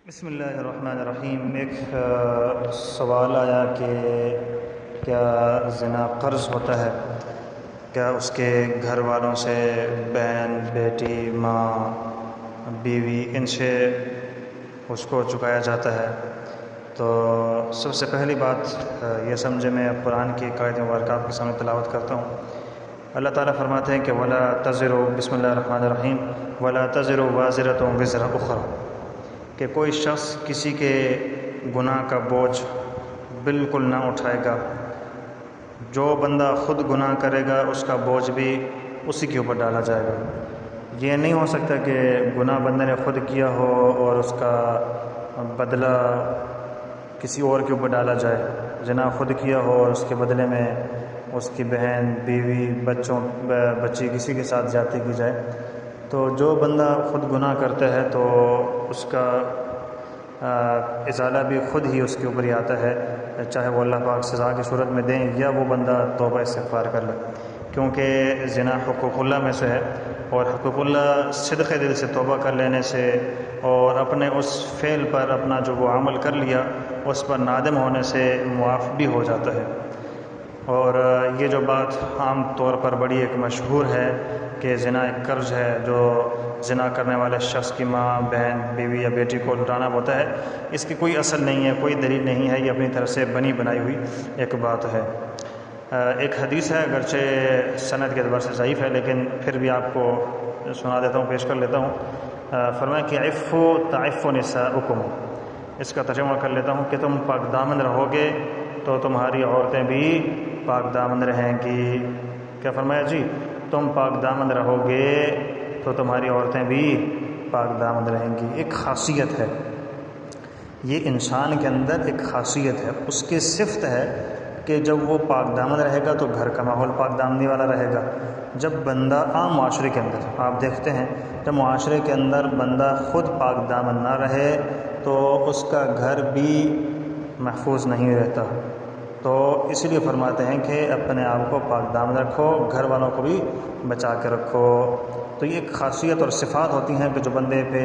بسم اللہ الرحمن الرحیم۔ ایک سوال آیا کہ کیا زنا قرض ہوتا ہے؟ کیا اس کے گھر والوں سے، بہن، بیٹی، ماں، بیوی، ان سے اس کو چکایا جاتا ہے؟ تو سب سے پہلی بات یہ سمجھے، میں قرآن کی قاعدہ مبارکہ آپ کے سامنے تلاوت کرتا ہوں۔ اللہ تعالیٰ فرماتے ہیں کہ وَلَا تَزِرُ، بسم اللہ الرحمن الرحیم، وَلَا تَزِرُ وَازِرَةٌ وِزْرَ أُخْرَىٰ، کہ کوئی شخص کسی کے گناہ کا بوجھ بالکل نہ اٹھائے گا۔ جو بندہ خود گناہ کرے گا اس کا بوجھ بھی اسی کے اوپر ڈالا جائے گا۔ یہ نہیں ہو سکتا کہ گناہ بندے نے خود کیا ہو اور اس کا بدلہ کسی اور کے اوپر ڈالا جائے۔ زنا خود کیا ہو اور اس کے بدلے میں اس کی بہن، بیوی، بچی کسی کے ساتھ زیادتی کی جائے۔ تو جو بندہ خود گناہ کرتا ہے تو اس کا ازالہ بھی خود ہی اس کے اوپر ہی آتا ہے، چاہے وہ اللہ پاک سزا کی صورت میں دیں یا وہ بندہ توبہ استغفار کر لے، کیونکہ زنا حقوق اللہ میں سے ہے، اور حقوق اللہ صدق دل سے توبہ کر لینے سے اور اپنے اس فعل پر، اپنا جو وہ عمل کر لیا اس پر نادم ہونے سے معاف بھی ہو جاتا ہے۔ اور یہ جو بات عام طور پر بڑی ایک مشہور ہے کہ زنا ایک قرض ہے جو زنا کرنے والے شخص کی ماں، بہن، بیوی یا بیٹی کو لٹانا ہوتا ہے، اس کی کوئی اصل نہیں ہے، کوئی دلیل نہیں ہے، یہ اپنی طرف سے بنی بنائی ہوئی ایک بات ہے۔ ایک حدیث ہے، اگرچہ سند کے اعتبار سے ضعیف ہے، لیکن پھر بھی آپ کو سنا دیتا ہوں، پیش کر لیتا ہوں۔ فرمایا کہ عفو تعف نساؤکم، اس کا ترجمہ کر لیتا ہوں کہ تم پاک دامن رہو گے تو تمہاری عورتیں بھی پاک دامن رہیں گی۔ کیا فرمایا جی؟ تم پاک دامن رہو گے تو تمہاری عورتیں بھی پاک دامن رہیں گی۔ ایک خاصیت ہے، یہ انسان کے اندر ایک خاصیت ہے، اس کی صفت ہے کہ جب وہ پاک دامن رہے گا تو گھر کا ماحول پاک دامنی والا رہے گا۔ جب بندہ عام معاشرے کے اندر، آپ دیکھتے ہیں جب معاشرے کے اندر بندہ خود پاک دامن نہ رہے تو اس کا گھر بھی محفوظ نہیں رہتا۔ تو اس لیے فرماتے ہیں کہ اپنے آپ کو پاک دامن رکھو، گھر والوں کو بھی بچا کے رکھو۔ تو یہ ایک خاصیت اور صفات ہوتی ہیں کہ جو بندے پہ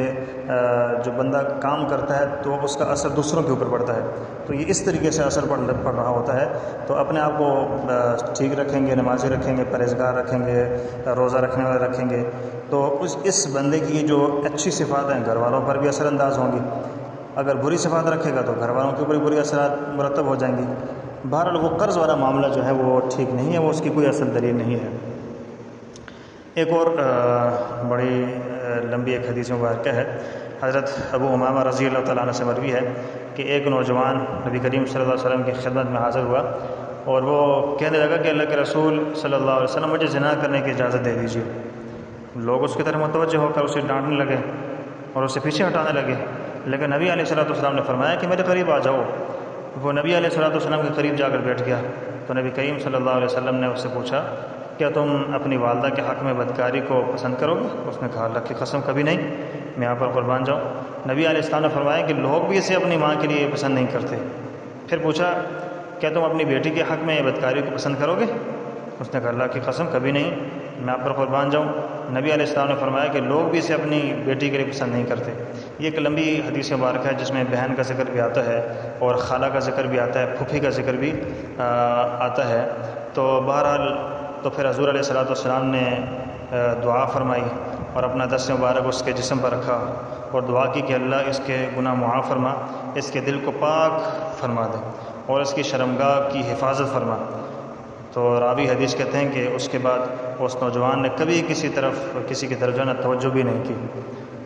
جو بندہ کام کرتا ہے تو اس کا اثر دوسروں کے اوپر پڑتا ہے۔ تو یہ اس طریقے سے اثر پڑ رہا ہوتا ہے۔ تو اپنے آپ کو ٹھیک رکھیں گے، نمازی رکھیں گے، پرہیزگار رکھیں گے، روزہ رکھنے والے رکھیں گے، تو اس بندے کی جو اچھی صفات ہیں گھر والوں پر بھی اثر انداز ہوں گی۔ اگر بری صفات رکھے گا تو گھر والوں کے اوپر بری اثرات مرتب ہو جائیں گی۔ بہرحال وہ قرض والا معاملہ جو ہے وہ ٹھیک نہیں ہے، وہ اس کی کوئی اصل دلیل نہیں ہے۔ ایک اور بڑی لمبی ایک حدیث مبارکہ ہے، حضرت ابو امامہ رضی اللہ تعالیٰ عنہ سے مروی ہے کہ ایک نوجوان نبی کریم صلی اللہ علیہ وسلم کی خدمت میں حاضر ہوا اور وہ کہنے لگا کہ اللہ کے رسول صلی اللہ علیہ وسلم مجھے زنا کرنے کی اجازت دے دیجیے۔ لوگ اس کی طرف متوجہ ہو کر اسے ڈانٹنے لگے اور اسے پیچھے ہٹانے لگے، لیکن نبی علیہ الصلوۃ والسلام نے فرمایا کہ میرے قریب آ جاؤ۔ وہ نبی علیہ الصلوۃ والسلام کے قریب جا کر بیٹھ گیا تو نبی کریم صلی اللہ علیہ وسلم نے اس سے پوچھا کیا تم اپنی والدہ کے حق میں بدکاری کو پسند کرو گے؟ اس نے کہا اللہ کی قسم کبھی نہیں، میں یہاں پر قربان جاؤں۔ نبی علیہ السلام نے فرمایا کہ لوگ بھی اسے اپنی ماں کے لیے پسند نہیں کرتے۔ پھر پوچھا کیا تم اپنی بیٹی کے حق میں بدکاری کو پسند کرو گے؟ اس نے کہا اللہ کی قسم کبھی نہیں، میں آپ پر قربان جاؤں۔ نبی علیہ السلام نے فرمایا کہ لوگ بھی اسے اپنی بیٹی کے لیے پسند نہیں کرتے۔ یہ ایک لمبی حدیث مبارک ہے جس میں بہن کا ذکر بھی آتا ہے اور خالہ کا ذکر بھی آتا ہے، پھوپھی کا ذکر بھی آتا ہے۔ تو بہرحال تو پھر حضور علیہ الصلوۃ والسلام نے دعا فرمائی اور اپنا دست مبارک اس کے جسم پر رکھا اور دعا کی کہ اللہ اس کے گناہ معاف فرما، اس کے دل کو پاک فرما دے اور اس کی شرمگاہ کی حفاظت فرما۔ تو راوی حدیث کہتے ہیں کہ اس کے بعد اس نوجوان نے کبھی کسی کی طرف جو ہے نا توجہ بھی نہیں کی۔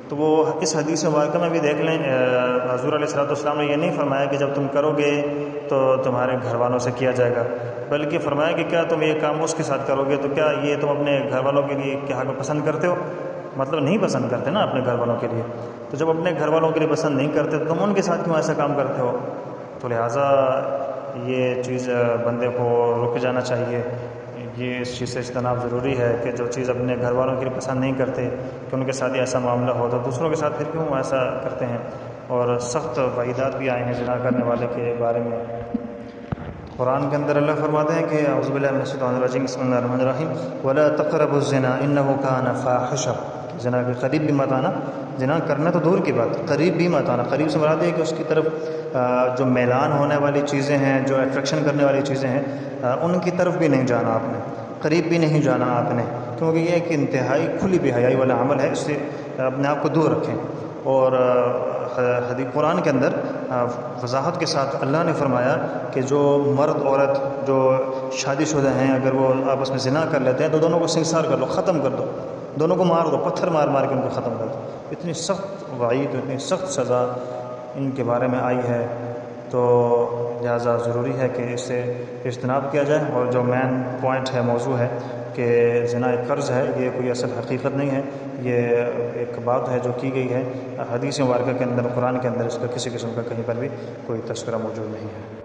تو وہ اس حدیث مبارکہ میں بھی دیکھ لیں، حضور علیہ الصلوۃ والسلام نے یہ نہیں فرمایا کہ جب تم کرو گے تو تمہارے گھر والوں سے کیا جائے گا، بلکہ فرمایا کہ کیا تم یہ کام اس کے ساتھ کرو گے تو کیا یہ تم اپنے گھر والوں کے لیے کیا پسند کرتے ہو؟ مطلب نہیں پسند کرتے نا اپنے گھر والوں کے لیے، تو جب اپنے گھر والوں کے لیے پسند نہیں کرتے تو تم ان کے ساتھ کیوں ایسا کام کرتے ہو؟ تو لہٰذا یہ چیز بندے کو رک جانا چاہیے، یہ اس چیز سے اجتناب ضروری ہے کہ جو چیز اپنے گھر والوں کے لیے پسند نہیں کرتے کہ ان کے ساتھ ایسا معاملہ ہو تو دوسروں کے ساتھ پھر کیوں ایسا کرتے ہیں۔ اور سخت وعیدات بھی آئے ہیں زنا کرنے والے کے بارے میں۔ قرآن کے اندر اللہ فرماتے ہیں کہ اعوذ باللہ من الشیطان الرجیم، بسم اللہ الرحمن الرحیم، وَلَا تَقْرَبُوا الزِّنَا إِنَّهُ كَانَ فَاحِشَةً، زنا کے قریب بھی مت آنا، زنا کرنا تو دور کی بات، قریب بھی مت آنا۔ قریب سے مراد ہے کہ اس کی طرف جو میلان ہونے والی چیزیں ہیں، جو اٹریکشن کرنے والی چیزیں ہیں، ان کی طرف بھی نہیں جانا آپ نے، قریب بھی نہیں جانا آپ نے، کیونکہ یہ ایک انتہائی کھلی بے حیائی والا عمل ہے، اس سے اپنے آپ کو دور رکھیں۔ اور حدیث قرآن کے اندر وضاحت کے ساتھ اللہ نے فرمایا کہ جو مرد عورت جو شادی شدہ ہیں اگر وہ آپس میں زنا کر لیتے ہیں تو دونوں کو سنسار کر لو، ختم کر دو، دونوں کو مار دو، پتھر مار مار کے ان کو ختم کر دو۔ اتنی سخت وعید، اتنی سخت سزا ان کے بارے میں آئی ہے، تو لہٰذا ضروری ہے کہ اس سے اجتناب کیا جائے۔ اور جو مین پوائنٹ ہے، موضوع ہے کہ زنا ایک قرض ہے، یہ کوئی اصل حقیقت نہیں ہے، یہ ایک بات ہے جو کی گئی ہے حدیث مبارکہ کے اندر، قرآن کے اندر اس کا کسی قسم کا کہیں پر بھی کوئی تذکرہ موجود نہیں ہے۔